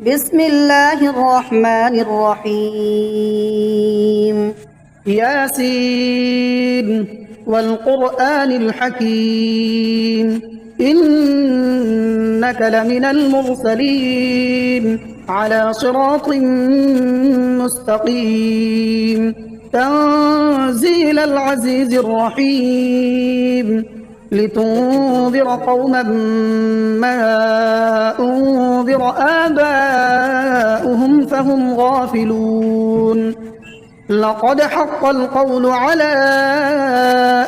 بسم الله الرحمن الرحيم. ياسين والقرآن الحكيم إنك لمن المرسلين على صراط مستقيم تنزيل العزيز الرحيم لتنذر قوما ما أنذر آباؤهم فهم غافلون لقد حق القول على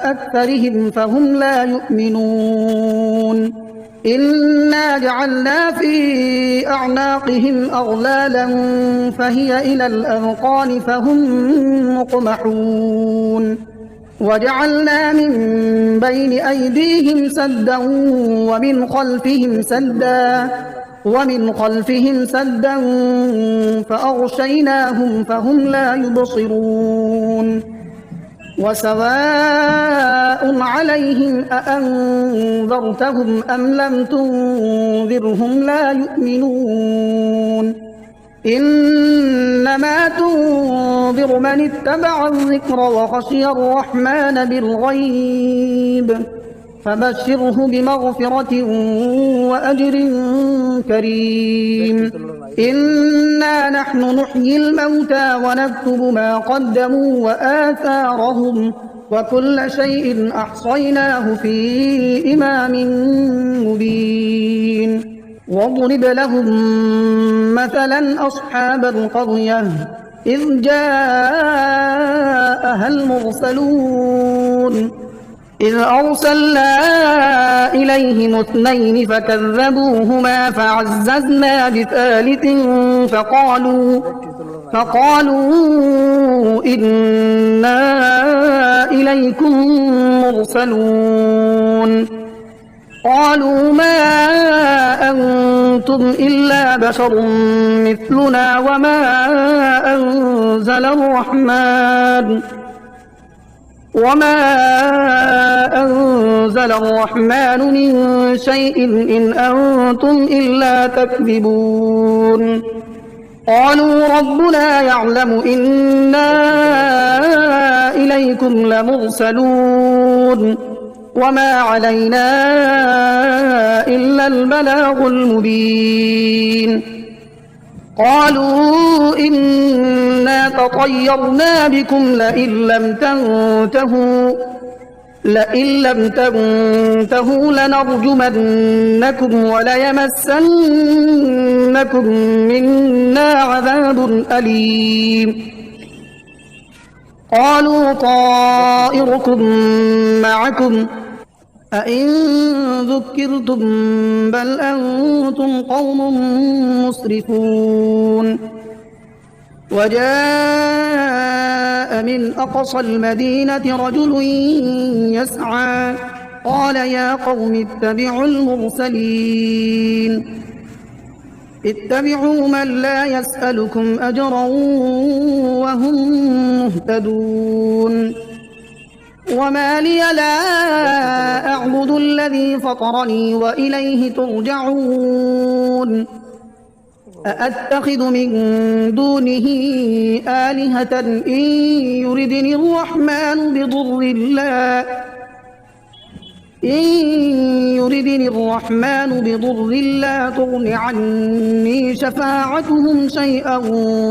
أكثرهم فهم لا يؤمنون إنا جعلنا في أعناقهم أغلالا فهي إلى الأذقان فهم مقمحون وجعلنا من بين أيديهم سدا ومن خلفهم سدا فأغشيناهم فهم لا يبصرون وسواء عليهم أأنذرتهم أم لم تنذرهم لا يؤمنون إنما تنذر من اتبع الذكر وخشي الرحمن بالغيب فبشره بمغفرة وأجر كريم إنا نحن نحيي الموتى ونكتب ما قدموا وآثارهم وكل شيء أحصيناه في إمام مبين واضرب لهم مثلا أصحاب القرية إذ جاءها المرسلون إذ أرسلنا إليهم اثنين فكذبوهما فعززنا بثالث فقالوا إنا إليكم مرسلون قالوا ما أنتم إلا بشر مثلنا وما أنزل الرحمن من شيء إن أنتم إلا تكذبون قالوا ربنا يعلم إنا إليكم لمرسلون وما علينا إلا البلاغ المبين قالوا إنا تطيرنا بكم لئن لم تنتهوا لنرجمنكم وليمسنكم منا عذاب أليم قالوا طائركم معكم أئن ذكرتم بل أنتم قوم مسرفون وجاء من أقصى المدينة رجل يسعى قال يا قوم اتبعوا المرسلين اتبعوا من لا يسألكم أجرا وهم مهتدون وما لي لا أعبد الذي فطرني وإليه ترجعون أأتخذ من دونه آلهة إن يردني الرحمن بضر لا تغن عني شفاعتهم شيئا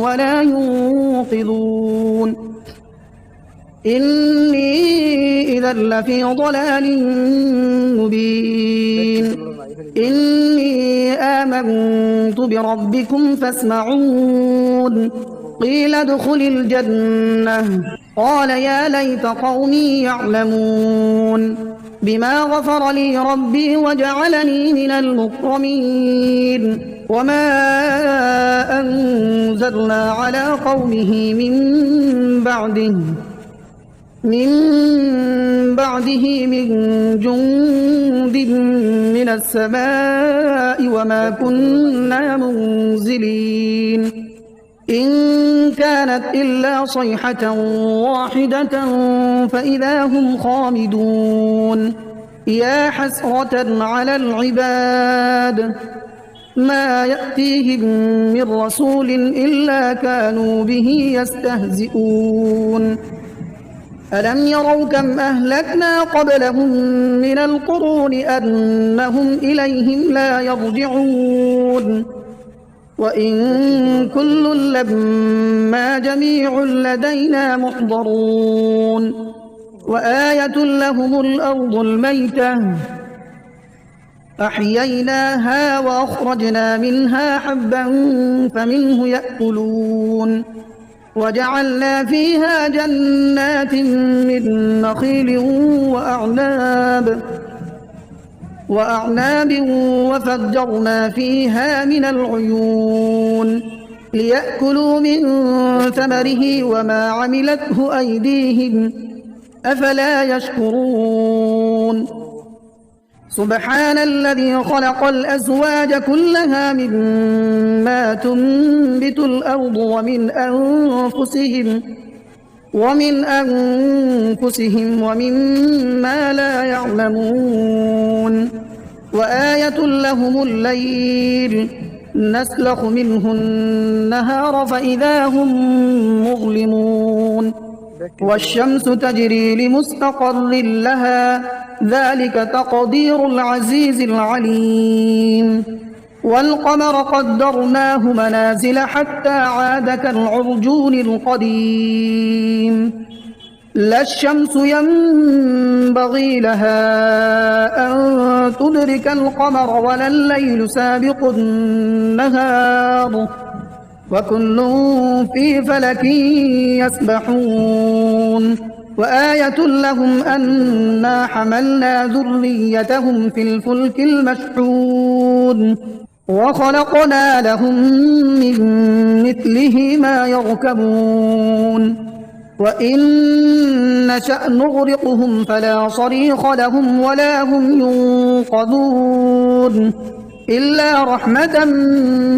ولا ينقذون إني إذا لفي ضلال مبين إني آمنت بربكم فاسمعون قيل ادخل الجنة قال يا ليت قومي يعلمون بما غفر لي ربي وجعلني من المكرمين وما أنزلنا على قومه من بعده من جند من السماء وما كنا منزلين إن كانت إلا صيحة واحدة فإذا هم خامدون يا حسرة على العباد ما يأتيهم من رسول إلا كانوا به يستهزئون ألم يروا كم أهلكنا قبلهم من القرون أنهم إليهم لا يرجعون وإن كل لما جميع لدينا محضرون وآية لهم الأرض الميتة أحييناها وأخرجنا منها حبا فمنه يأكلون وجعلنا فيها جنات من نخيل وأعناب وفجرنا فيها من العيون ليأكلوا من ثمره وما عملته أيديهم أفلا يشكرون سبحان الذي خلق الأزواج كلها مما تنبت الأرض ومن أنفسهم ومما لا يعلمون وآية لهم الليل نسلخ منه النهار فإذا هم مظلمون والشمس تجري لمستقر لها ذلك تقدير العزيز العليم والقمر قدرناه منازل حتى عاد كالعرجون القديم لا الشمس ينبغي لها أن تدرك القمر ولا الليل سابق النهار وكل في فلك يسبحون وآية لهم أنا حملنا ذريتهم في الفلك المشحون وخلقنا لهم من مثله ما يركبون وإن نشأ نغرقهم فلا صريخ لهم ولا هم ينقذون إلا رحمة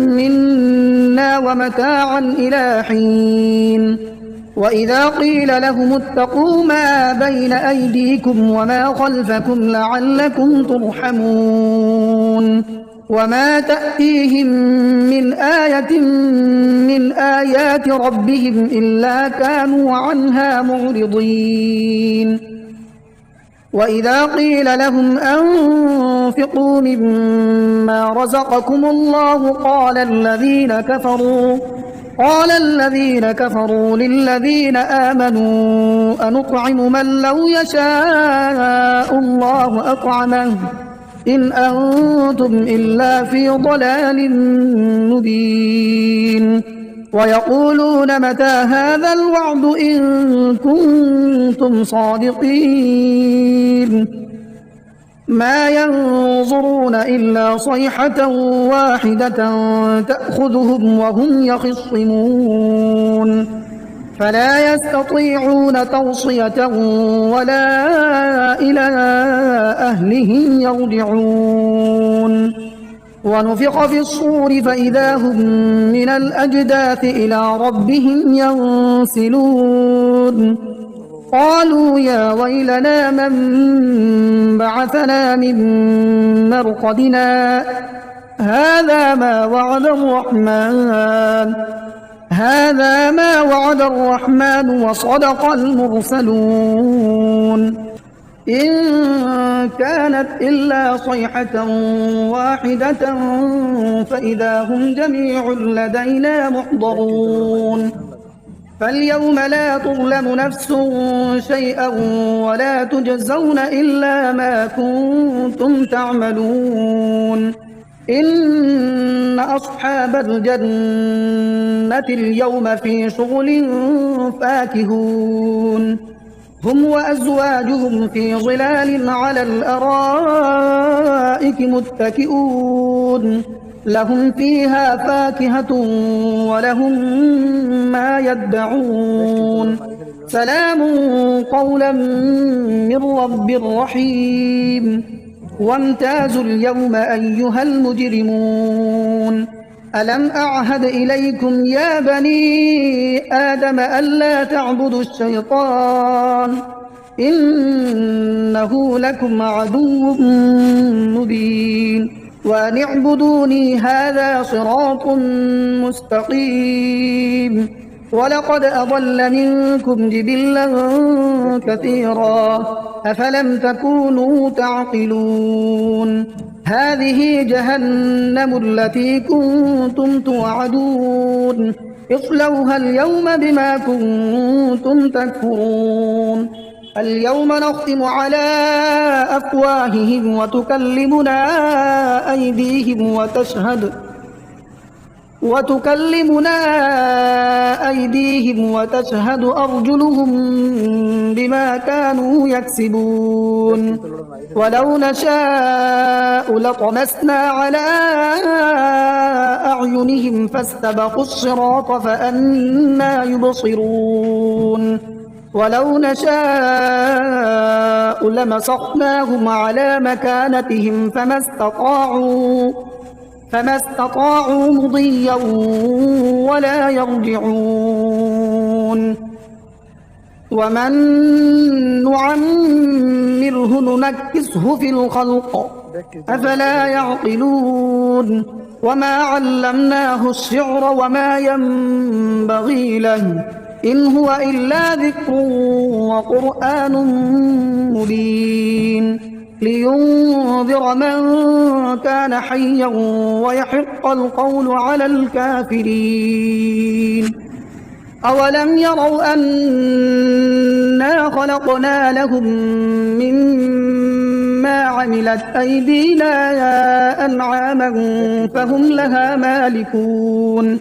منا ومتاعا إلى حين وإذا قيل لهم اتقوا ما بين أيديكم وما خلفكم لعلكم ترحمون وما تأتيهم من آية من آيات ربهم إلا كانوا عنها معرضين وإذا قيل لهم أنفقوا مما رزقكم الله قال الذين كفروا للذين آمنوا أنطعم من لو يشاء الله أطعمه إن أنتم إلا في ضلال مبين ويقولون متى هذا الوعد إن كنتم صادقين ما ينظرون إلا صيحة واحدة تأخذهم وهم يخصمون فلا يستطيعون توصية ولا إلى أهلهم يرجعون ونفخ في الصور فإذا هم من الأجداث إلى ربهم ينسلون قالوا يا ويلنا من بعثنا من مرقدنا هذا ما وعد الرحمن وصدق المرسلون إن كانت إلا صيحة واحدة فإذا هم جميع لدينا محضرون فاليوم لا تظلم نفس شيئا ولا تجزون إلا ما كنتم تعملون إن أصحاب الجنة اليوم في شغل فاكهون هم وأزواجهم في ظلال على الأرائك متكئون لهم فيها فاكهة ولهم ما يدعون سلام قولا من رب رحيم وامتازوا اليوم أيها المجرمون ألم أعهد إليكم يا بني آدم ألا تعبدوا الشيطان إنه لكم عدو مبين وأن اعبدوني هذا صراط مستقيم. ولقد أضل منكم جبلا كثيرا أفلم تكونوا تعقلون. هذه جهنم التي كنتم توعدون اصلوها اليوم بما كنتم تكفرون. اليوم نختم على أفواههم وتكلمنا أيديهم وتشهد أرجلهم بما كانوا يكسبون. ولو نشاء لطمسنا على أعينهم فاستبقوا الصراط فأنى يبصرون. ولو نشاء لمسخناهم على مكانتهم فما استطاعوا مضيا ولا يرجعون. ومن نعمره ننكسه في الخلق أفلا يعقلون. وما علمناه الشعر وما ينبغي له إن هو إلا ذكر وقرآن مبين لينذر من كان حيا ويحق القول على الكافرين. أولم يروا أنا خلقنا لهم مما عملت أيدينا أنعاما فهم لها مالكون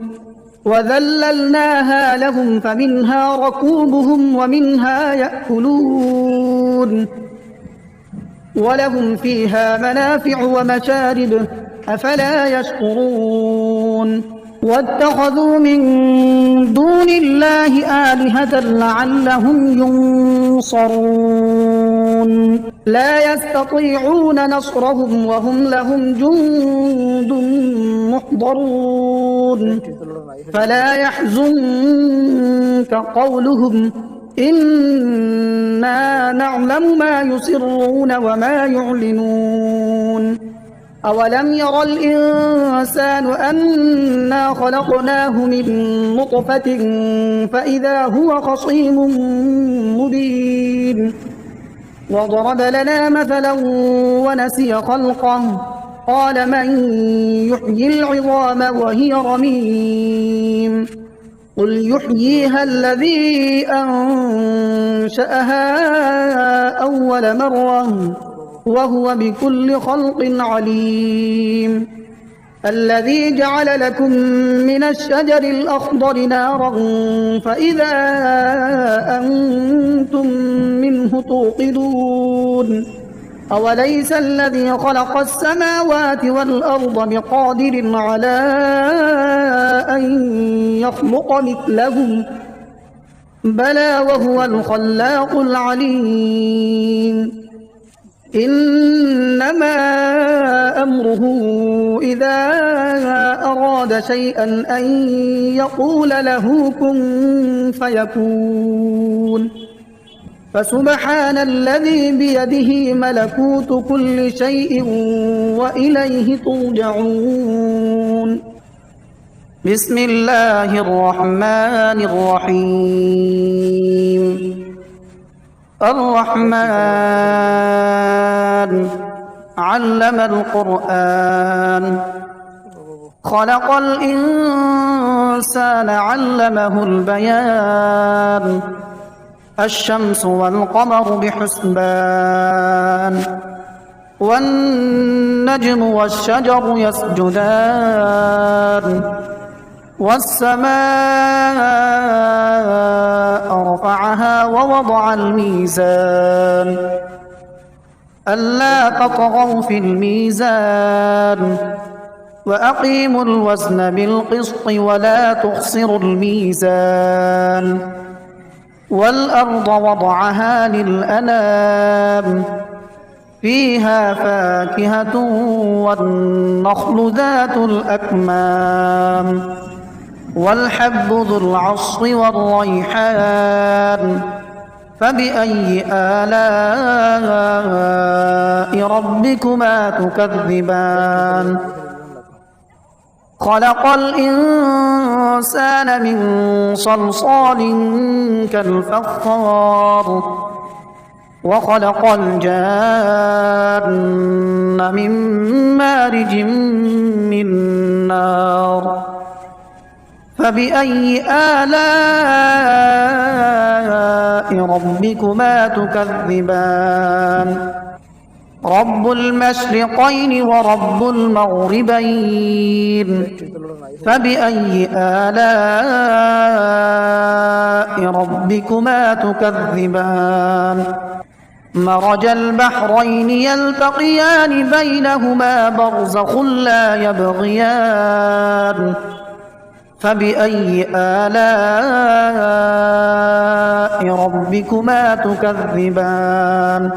وذللناها لهم فمنها ركوبهم ومنها يأكلون ولهم فيها منافع ومشارب أفلا يشكرون. واتخذوا من دون الله آلهة لعلهم ينصرون لا يستطيعون نصرهم وهم لهم جند محضرون. فلا يحزنك قولهم إنا نعلم ما يسرون وما يعلنون. أولم ير الإنسان أنا خلقناه من نطفة فإذا هو خصيم مبين. وضرب لنا مثلا ونسي خلقه قال من يحيي العظام وهي رميم قل يحييها الذي أنشأها أول مرة وهو بكل خلق عليم. الذي جعل لكم من الشجر الأخضر نارا فإذا أنتم منه توقدون. أوليس الذي خلق السماوات والأرض بقادر على أن يخلق مثلهم بلى وهو الخلاق العليم. إنما أمره إذا أراد شيئا أن يقول له كن فيكون. فسبحان الذي بيده ملكوت كل شيء وإليه ترجعون. بسم الله الرحمن الرحيم. الرحمن علم القرآن خلق الإنسان علمه البيان. الشمس والقمر بحسبان والنجم والشجر يسجدان والسماء رفعها ووضع الميزان ألا تطغوا في الميزان وأقيموا الوزن بالقسط ولا تخسروا الميزان. والأرض وضعها للأنام فيها فاكهة والنخل ذات الأكمام والحب ذو العصف والريحان فبأي آلاء ربكما تكذبان خلق الإنسان من صلصال كالفخار وخلق الجان من مارج من نار فبأي آلاء ربكما تكذبان رب المشرقين ورب المغربين فبأي آلاء ربكما تكذبان مرج البحرين يلتقيان بينهما برزخ لا يبغيان فبأي آلاء ربكما تكذبان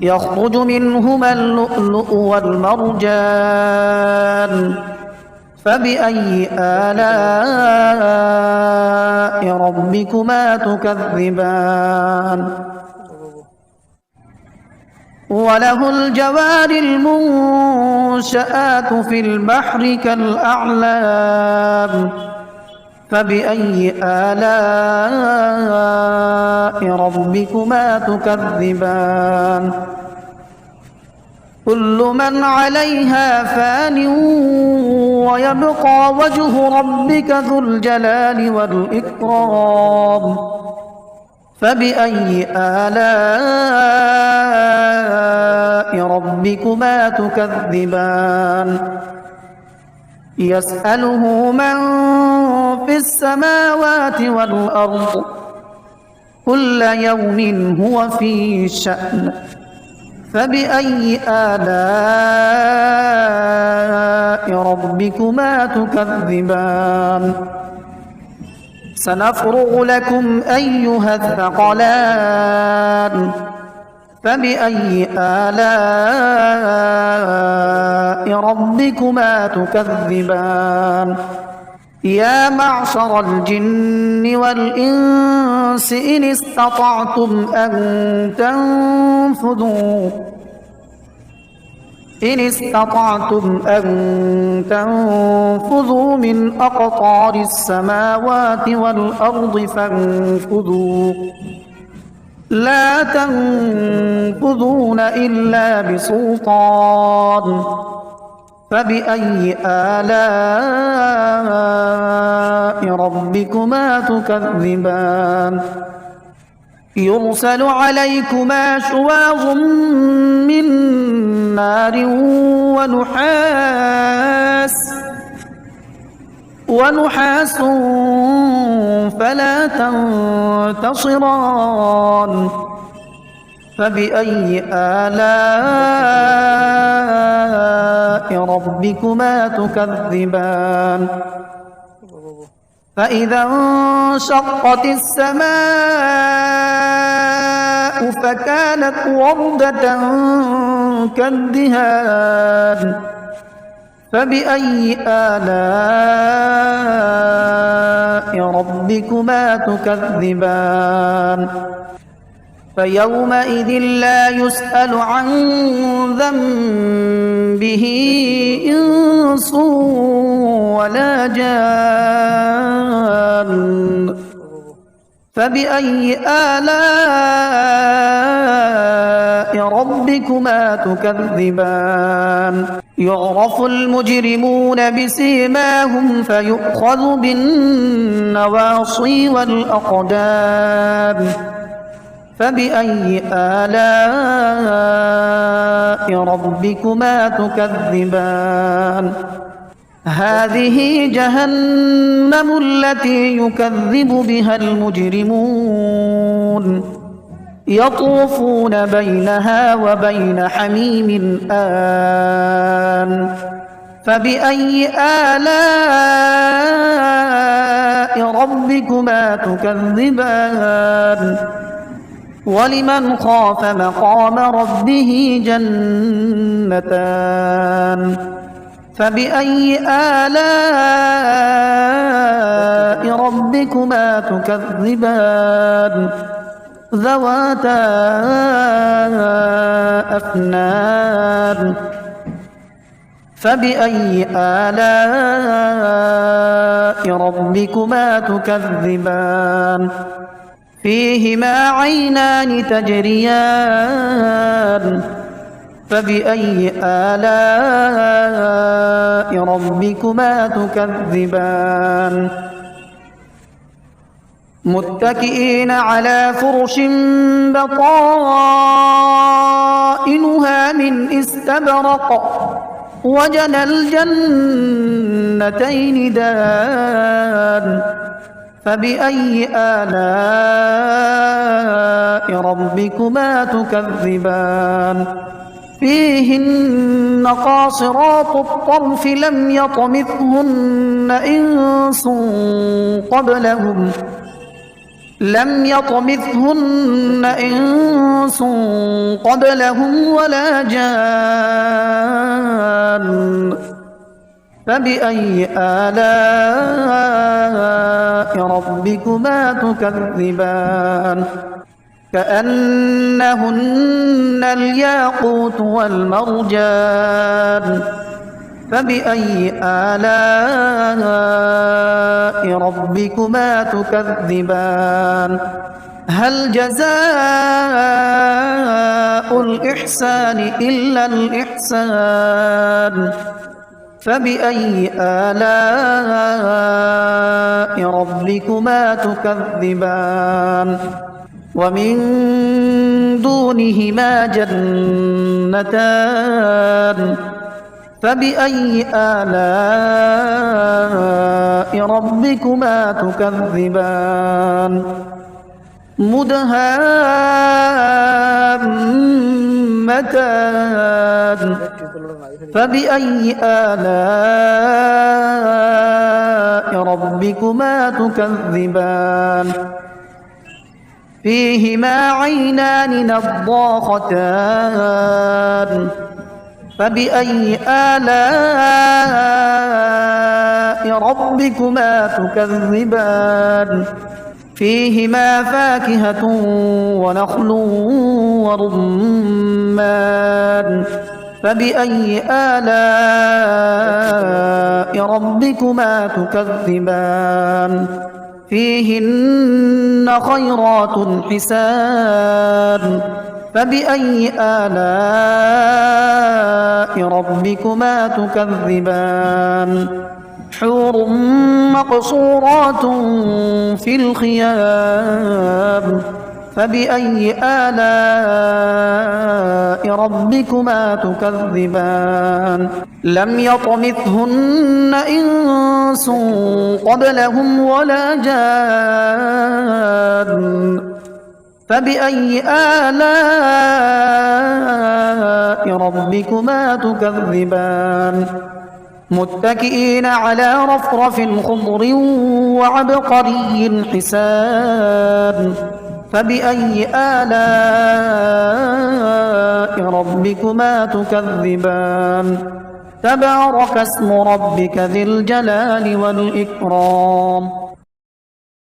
يخرج منهما اللؤلؤ والمرجان فبأي آلاء ربكما تكذبان وله الجوار المنشآت في البحر كالأعلام فبأي آلاء ربكما تكذبان كل من عليها فان ويبقى وجه ربك ذو الجلال والإكرام فبأي آلاء ربكما تكذبان يسأله من في السماوات والأرض كل يوم هو في شأن فبأي آلاء ربكما تكذبان سنفرغ لكم أيها الثقلان فبأي آلاء ربكما تكذبان يا معشر الجن والإنس إن استطعتم أن تنفذوا من أقطار السماوات والأرض فانفذوا لا تنفذون إلا بسلطان فبأي آلاء ربكما تكذبان يرسل عليكما شواظ من نار ونحاس فلا تنتصران فبأي آلاء ربكما تكذبان فإذا انشقت السماء فكانت وردة كالدهان فبأي آلاء ربكما تكذبان فيومئذ لا يسأل عن ذنبه إنس ولا جان فبأي آلاء ربكما تكذبان يعرف المجرمون بسيماهم فيؤخذ بالنواصي والأقدام فبأي آلاء ربكما تكذبان هذه جهنم التي يكذب بها المجرمون يطوفون بينها وبين حميم آن فبأي آلاء ربكما تكذبان ولمن خاف مقام ربه جنتان فبأي آلاء ربكما ربكما تكذبان ذواتا أفنان فبأي آلاء ربكما تكذبان فيهما عينان تجريان فبأي آلاء ربكما تكذبان متكئين على فرش بطائنها من استبرق وجنى الجنتين دان فبأي آلاء ربكما تكذبان فيهن قاصرات الطرف لم يطمثهن إنس قبلهم ولا جان فبأي آلاء ربكما تكذبان كأنهن الياقوت والمرجان فبأي آلاء ربكما تكذبان هل جزاء الإحسان إلا الإحسان فبأي آلاء ربكما تكذبان ومن دونهما جنتان فبأي آلاء ربكما تكذبان مدهامتان فبأي آلاء ربكما تكذبان فيهما عينان نضاختان فبأي آلاء ربكما تكذبان فيهما فاكهة ونخل ورمان فبأي آلاء ربكما تكذبان فيهن خيرات حسان فبأي آلاء ربكما تكذبان حور مقصورات في الخيام فبأي آلاء ربكما تكذبان لم يطمثهن إنس قبلهم ولا جان فبأي آلاء ربكما تكذبان متكئين على رفرف خضر وعبقري حسان فبأي آلاء ربكما تكذبان تبارك اسم ربك ذي الجلال والإكرام